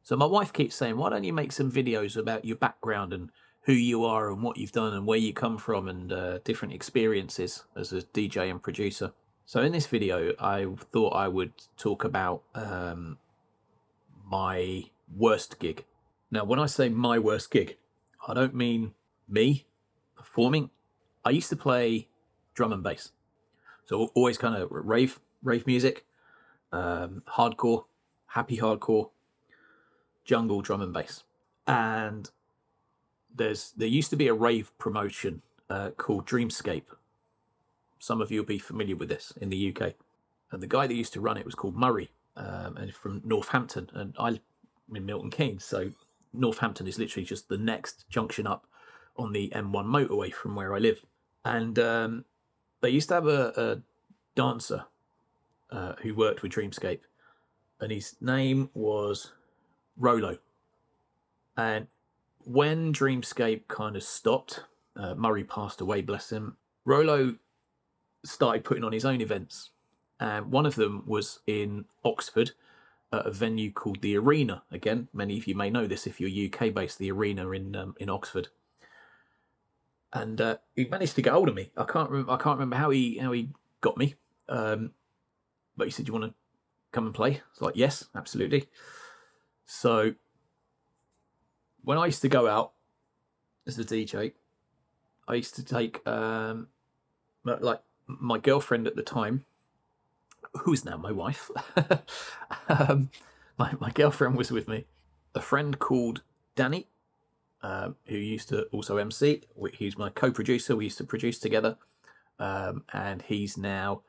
So my wife keeps saying, why don't you make some videos about your background and who you are and what you've done and where you come from and different experiences as a DJ and producer. So in this video, I thought I would talk about my worst gig. Now, when I say my worst gig, I don't mean me performing. I used to play drum and bass. So always kind of rave music, hardcore, happy hardcore, jungle drum and bass. And there used to be a rave promotion called Dreamscape. Some of you will be familiar with this in the UK. And the guy that used to run it was called Murray, and from Northampton. And I'm in Milton Keynes, so Northampton is literally just the next junction up on the M1 motorway from where I live. And they used to have a dancer who worked with Dreamscape, and his name was Rolo. And when Dreamscape kind of stopped, Murray passed away, bless him, Rolo started putting on his own events. And one of them was in Oxford at a venue called the Arena. Again, many of you may know this if you're UK based, the Arena in Oxford. And he managed to get hold of me. I can't remember how he got me. But he said, "You want to come and play?" It's like, yes, absolutely. So when I used to go out as a DJ, I used to take like my girlfriend at the time, who is now my wife. My girlfriend was with me. A friend called Danny, who used to also MC. He's my co-producer. We used to produce together. And he's now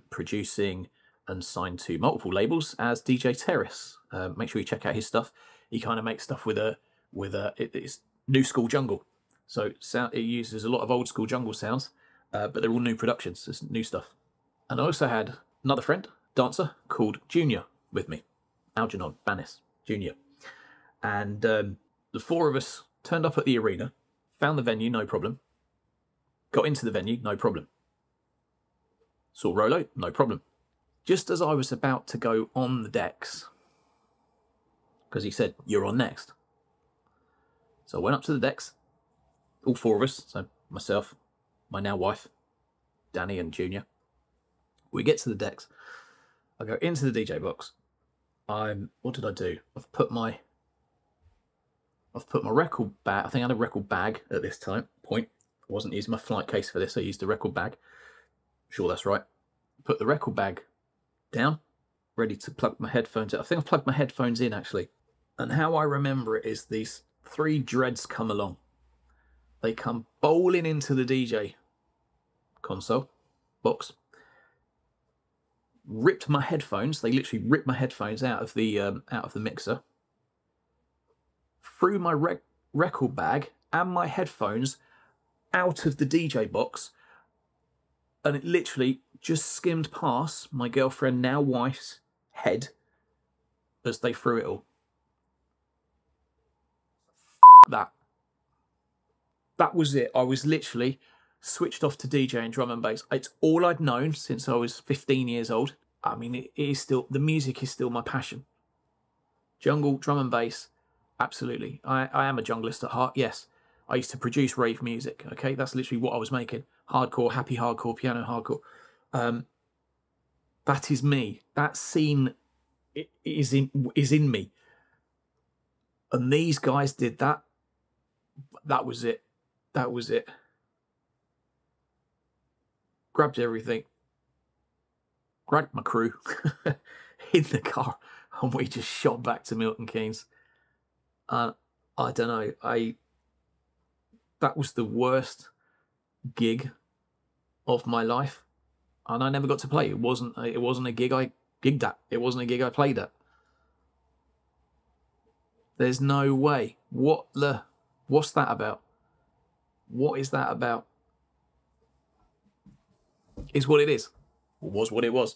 producing and signed to multiple labels as DJ Terrace. Make sure you check out his stuff. He kind of makes stuff it's new school jungle. So it uses a lot of old school jungle sounds, but they're all new productions. It's new stuff. And I also had another friend, dancer, called Junior with me. Algernon Bannis, Junior. And the four of us turned up at the Arena, found the venue, no problem. Got into the venue, no problem. Saw Rolo, no problem. Just as I was about to go on the decks, because he said, "You're on next." So I went up to the decks, all four of us, so myself, my now wife, Danny and Junior. We get to the decks. I go into the DJ box. What did I do? I've put my record bag. I think I had a record bag at this point. I wasn't using my flight case for this. I used a record bag. Sure, that's right. Put the record bag down, ready to plug my headphones in. I think I've plugged my headphones in, actually. And how I remember it is these three dreads come along. They come bowling into the DJ console box. Ripped my headphones. They literally ripped my headphones out of the mixer. Threw my record bag and my headphones out of the DJ box, and it literally just skimmed past my girlfriend, now wife's, head as they threw it all. That was it. I was literally switched off to DJing drum and bass. It's all I'd known since I was 15 years old. I mean, it is still, the music is still my passion. Jungle, drum and bass, absolutely. I am a junglist at heart, yes. I used to produce rave music, okay? That's literally what I was making. Hardcore, happy hardcore, piano hardcore. That is me. That scene is in me. And these guys did that. That was it. That was it. Grabbed everything. Grabbed my crew in the car, and we just shot back to Milton Keynes. I don't know. That was the worst gig of my life, and I never got to play. It wasn't a gig I gigged at. It wasn't a gig I played at. There's no way. What's that about? What is that about? Is what it is. Or was what it was.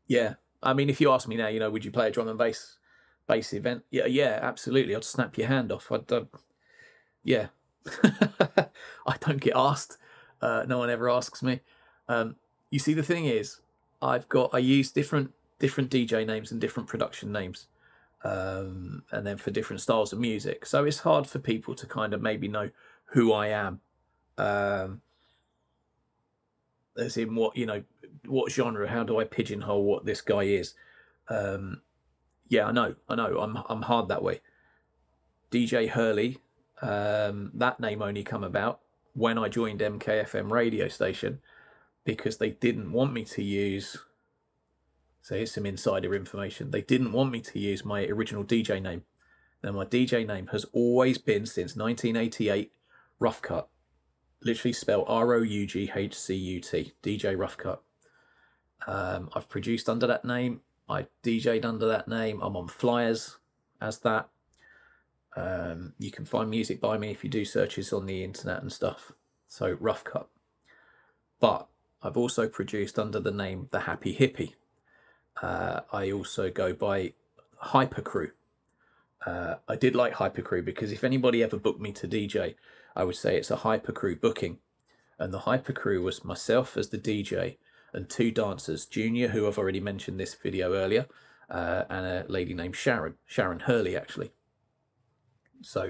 Yeah. I mean, if you ask me now, would you play a drum and bass event? Yeah, absolutely. I'd snap your hand off. Yeah. I don't get asked. No one ever asks me. You see, the thing is, I use different DJ names and different production names. and then for different styles of music. So it's hard for people to kind of maybe know who I am, as in what, you know, what genre, how do I pigeonhole what this guy is. Yeah, I know, I'm hard that way. DJ Hurley, that name only come about when I joined MKFM radio station, because they didn't want me to use, so here's some insider information, they didn't want me to use my original DJ name. Now, my DJ name has always been, since 1988, Rough Cut. Literally spelled ROUGHCUT, DJ Rough Cut. I've produced under that name. I DJ'd under that name. I'm on flyers as that. You can find music by me if you do searches on the internet and stuff. So, Rough Cut. But I've also produced under the name The Happy Hippie. I also go by Hypercrew. I did like Hypercrew because if anybody ever booked me to DJ, I would say it's a Hypercrew booking. And the Hypercrew was myself as the DJ and two dancers, Junior, who I've already mentioned this video earlier, and a lady named Sharon Hurley, actually. So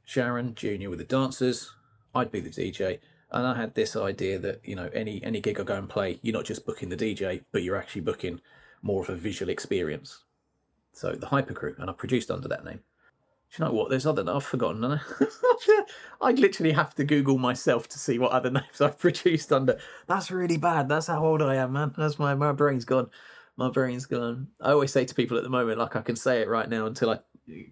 Sharon, Junior with the dancers, I'd be the DJ. And I had this idea that, you know, any gig I go and play, you're not just booking the DJ, but you're actually booking more of a visual experience. So the Hypercrew, and I produced under that name. Do you know what? There's other, I've forgotten. I literally have to Google myself to see what other names I've produced under. That's really bad. That's how old I am, man. That's my brain's gone. My brain's gone. I always say to people at the moment, like, I can say it right now until I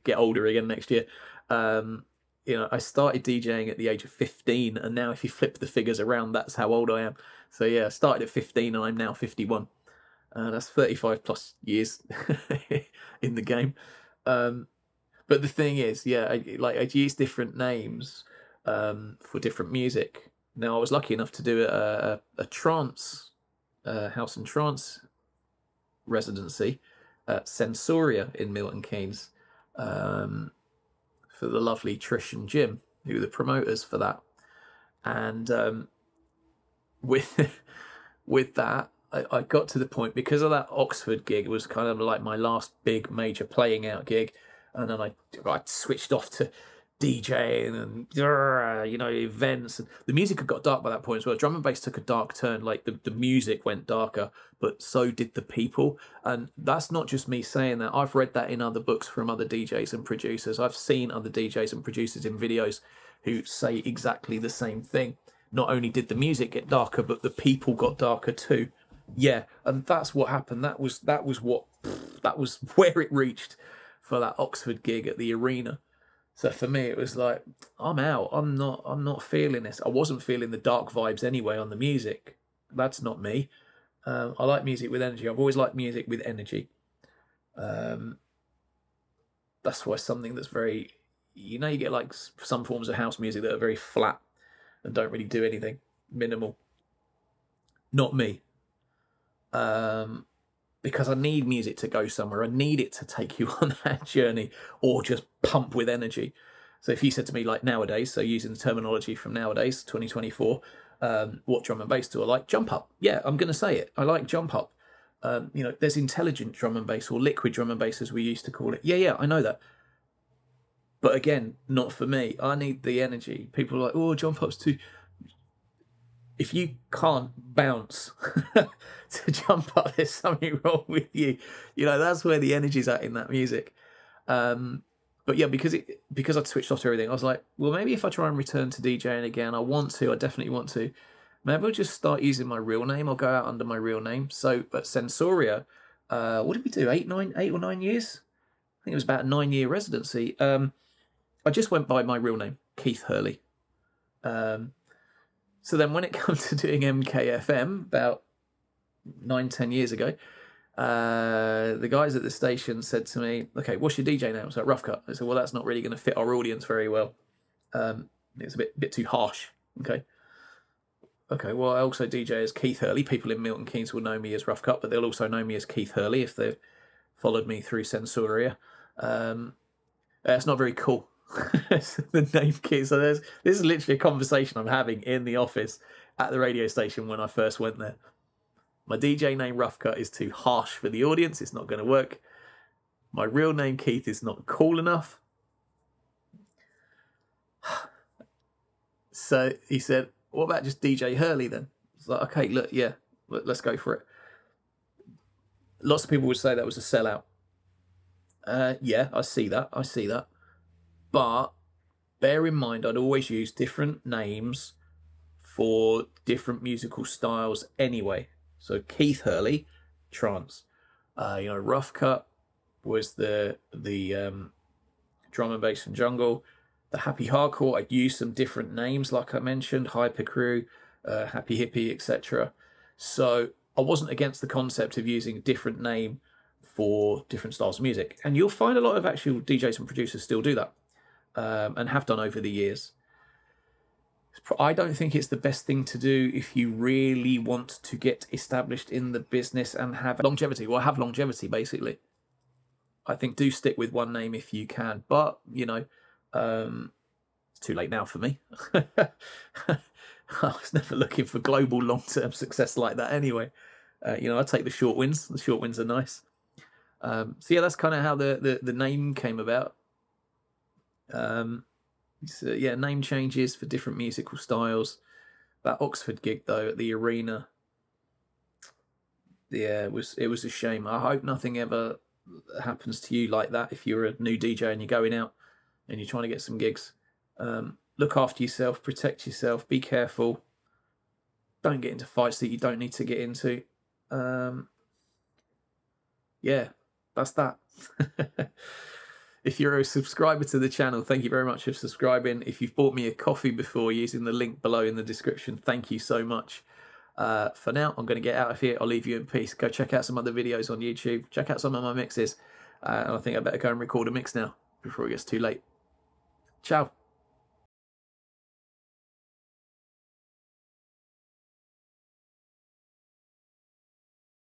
get older again next year. You know, I started DJing at the age of 15, and now if you flip the figures around, that's how old I am. So yeah, I started at 15 and I'm now 51. That's 35 plus years in the game. But the thing is, yeah, I use different names for different music. Now, I was lucky enough to do a trance, house and trance residency at Sensoria in Milton Keynes, for the lovely Trish and Jim, who were the promoters for that. And with that, I got to the point, because of that Oxford gig, it was kind of like my last big major playing out gig. And then I switched off to DJing and, you know, events. And the music had got dark by that point as well. Drum and bass took a dark turn. Like, the music went darker, but so did the people. And that's not just me saying that. I've read that in other books from other DJs and producers. I've seen other DJs and producers in videos who say exactly the same thing. Not only did the music get darker, but the people got darker too. Yeah, and that's what happened. That was where it reached for that Oxford gig at the arena. So for me, it was like, I'm out. I'm not feeling this. I wasn't feeling the dark vibes anyway on the music. That's not me. I like music with energy. I've always liked music with energy. That's why something that's very, you know, you get like some forms of house music that are very flat and don't really do anything, minimal. Not me. Because I need music to go somewhere. I need it to take you on that journey, or just pump with energy. So if you said to me, like, nowadays, so using the terminology from nowadays, 2024, what drum and bass do I like? Jump up. Yeah, I'm going to say it. I like jump up. You know, there's intelligent drum and bass, or liquid drum and bass, as we used to call it. Yeah, I know that. But again, not for me. I need the energy. People are like, oh, jump up's too... If you can't bounce to jump up, there's something wrong with you. You know, that's where the energy's at in that music. But yeah, because I'd switched off to everything, I was like, well, maybe if I try and return to DJing again, I definitely want to. Maybe I'll just start using my real name. I'll go out under my real name. So at Sensoria, what did we do? 8 or 9 years? I think it was about a 9-year residency. I just went by my real name, Keith Hurley. So then when it comes to doing MKFM about 9-10 years ago, the guys at the station said to me, okay, what's your DJ name? I was like, Rough Cut. I said, well, that's not really going to fit our audience very well. It's a bit too harsh. Okay, well, I also DJ as Keith Hurley. People in Milton Keynes will know me as Rough Cut, but they'll also know me as Keith Hurley if they've followed me through Sensoria. It's not very cool. The name Keith. So this is literally a conversation I'm having in the office at the radio station when I first went there. My DJ name Rough Cut is too harsh for the audience. It's not going to work. My real name, Keith, is not cool enough. So he said, what about just DJ Hurley then? It's like, okay, look, yeah, let's go for it. Lots of people would say that was a sellout. Yeah, I see that. But bear in mind, I'd always use different names for different musical styles anyway. So Keith Hurley, trance. Rough cut was the drum and bass and jungle. The happy hardcore, I'd use some different names, like I mentioned, Hyper Crew, Happy Hippie, etc. So I wasn't against the concept of using a different name for different styles of music. And you'll find a lot of actual DJs and producers still do that, and have done over the years. I don't think it's the best thing to do if you really want to get established in the business and have longevity, basically. I think do stick with one name if you can, but, it's too late now for me. I was never looking for global long-term success like that anyway. I take the short wins. The short wins are nice. So yeah, that's kind of how the name came about. So yeah, name changes for different musical styles. That Oxford gig though at the arena, yeah, it was a shame. I hope nothing ever happens to you like that if you're a new DJ and you're going out and you're trying to get some gigs. Look after yourself, protect yourself, be careful. Don't get into fights that you don't need to get into. Yeah, that's that. If you're a subscriber to the channel, thank you very much for subscribing. If you've bought me a coffee before using the link below in the description, thank you so much. For now, I'm going to get out of here. I'll leave you in peace. Go check out some other videos on YouTube. Check out some of my mixes. And I think I better go and record a mix now before it gets too late. Ciao.